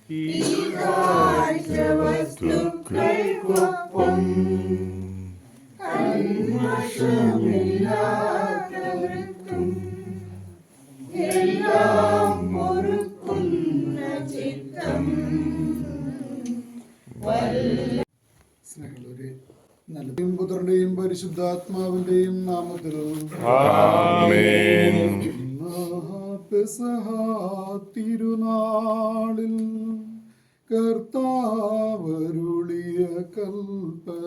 ഈ കാഴ്ചവസ്തുക്കൾക്കൊപ്പം കന്മഷമില്ലാത്തവൃത്തും എല്ലാം പൊറുക്കുന്ന ചിത്തം. സ്നേഹമുള്ളവരെ, നല്ലതും പുത്രന്റെയും പരിശുദ്ധാത്മാവിന്റെയും നാമത്തിൽ പെസഹ തിരുനാളിൽ കർത്താവരുളിയ കൽപ്പന.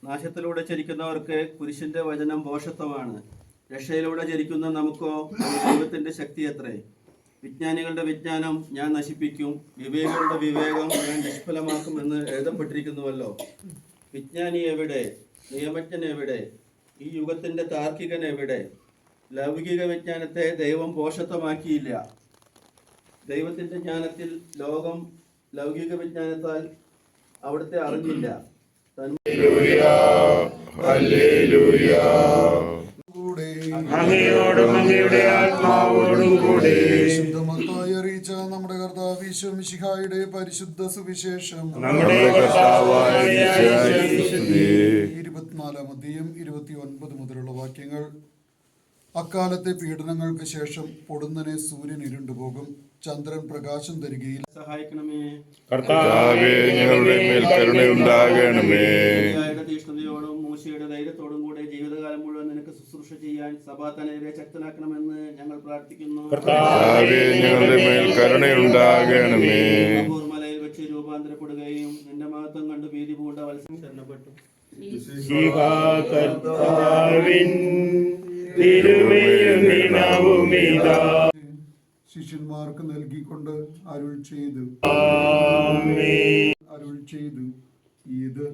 നാശത്തിലൂടെ ചരിക്കുന്നവർക്ക് കുരിശിന്റെ വചനം ഭോഷത്വമാണ്. രക്ഷയിലൂടെ ചരിക്കുന്ന നമുക്കോ ദൈവത്തിന്റെ ശക്തി അത്രേ. വിജ്ഞാനികളുടെ വിജ്ഞാനം ഞാൻ നശിപ്പിക്കും, വിവേകികളുടെ വിവേകം ഞാൻ നിഷ്ഫലമാക്കും എന്ന് എഴുതപ്പെട്ടിരിക്കുന്നുവല്ലോ. വിജ്ഞാനി എവിടെ? നിയമജ്ഞൻ എവിടെ? ഈ യുഗത്തിന്റെ താർക്കികൻ എവിടെ? ലൗകിക വിജ്ഞാനത്തെ ദൈവം ഭോഷത്വമാക്കിയില്ല. ദൈവത്തിന്റെ ജ്ഞാനത്തിൽ ലോകം ലൗകിക വിജ്ഞാനത്താൽ അവിടുത്തെ അറിഞ്ഞില്ല. അറിയിച്ച നമ്മുടെ കർത്താവ് ഈശോ മിശിഹായുടെ പരിശുദ്ധ സുവിശേഷം 24-ാം അധ്യായം 29 മുതലുള്ള വാക്യങ്ങൾ. അക്കാലത്തെ പീഡനങ്ങൾക്ക് ശേഷം പൊടുന്നനെ സൂര്യൻ ഇരുണ്ടുപോകും, ചന്ദ്രൻ പ്രകാശം തരികയില്ല. സഹായിക്കണമേ കർത്താവേ, ഞങ്ങളുടെ മേൽ കരുണയുണ്ടാകണമേ. തീഷ്ണതയോടും മൂശയുടെ ധൈര്യത്തോടും കൂടെ ജീവിതകാലം മുഴുവൻ നിനക്ക് ശുശ്രൂഷ ചെയ്യാൻ സഭാതനരെ ശക്തനാക്കണമെന്ന് ഞങ്ങൾ പ്രാർത്ഥിക്കുന്നു. കർത്താവേ, ഞങ്ങളുടെ മേൽ കരുണയുണ്ടാകണമേ. മലയിൽ വെച്ച് രൂപാന്തരപ്പെടുകയും നിന്റെ മഹത്വം കണ്ട് ഭീതി പൂണ്ട വത്സം ശരണപ്പെട്ടു. ശിഷ്യന്മാർക്ക് നൽകിക്കൊണ്ട് അരുൾ ചെയ്തു ഇത്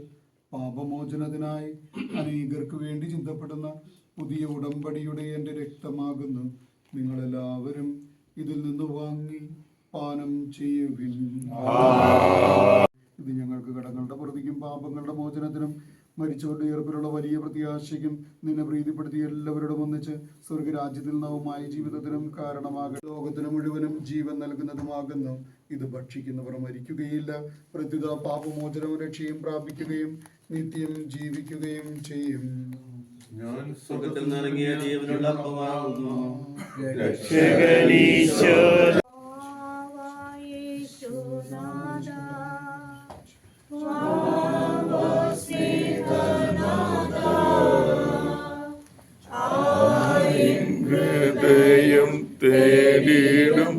പാപമോചനത്തിനായി അനേകർക്ക് വേണ്ടി ചിന്തപ്പെടുന്ന പുതിയ ഉടമ്പടിയുടെ എൻ്റെ രക്തമാകുന്നു. നിങ്ങളെല്ലാവരും ഇതിൽ നിന്ന് വാങ്ങി പാനം ചെയ്യുവിൻ. ഇത് ഞങ്ങൾക്ക് കടങ്ങളുടെ പുറത്തേക്കും പാപങ്ങളുടെ മോചനത്തിനും മരിച്ചവരുടെ ഉയർപ്പിലുള്ള വലിയ പ്രത്യാശയ്ക്കും നിന്നെ പ്രീതിപ്പെടുത്തി എല്ലാവരോടും ഒന്നിച്ച് സ്വർഗരാജ്യത്തിൽ നവമായ ജീവിതത്തിനും കാരണമാകും. ലോകത്തിന് മുഴുവനും ജീവൻ നൽകുന്നതുമാകുന്നു. ഇത് ഭക്ഷിക്കുന്നവർ മരിക്കുകയില്ല, പ്രത്യുത പാപമോചനവും രക്ഷയും പ്രാപിക്കുകയും നിത്യം ജീവിക്കുകയും ചെയ്യും. ഞാൻ സ്വർഗത്തിൽ നിറങ്ങിയ ജീവനുള്ള അപ്പമാകുന്നു. ഹൃദയം തേടിടും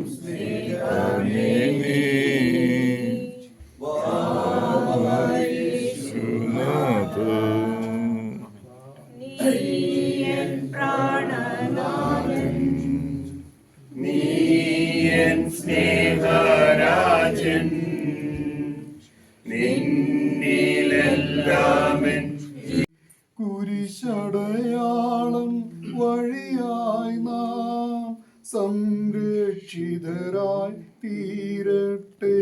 സ്നേഹരാജൻ നിന്നിലെല്ലാമൻ കുരിശടയാളം വഴിയായി നാം സംരക്ഷിതരായി തീരട്ടെ,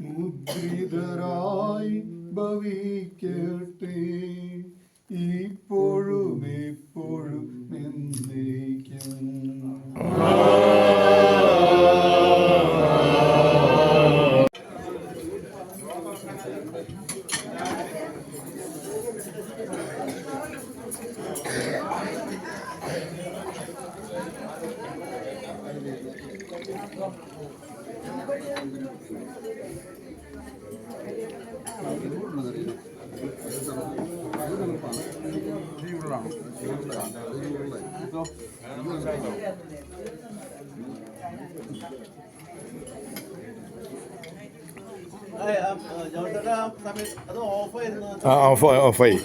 മുദ്രിതരായി ഭവിക്കട്ടെ, ഇപ്പോഴും എപ്പോഴും എന്നേക്കും. ഓഫായി.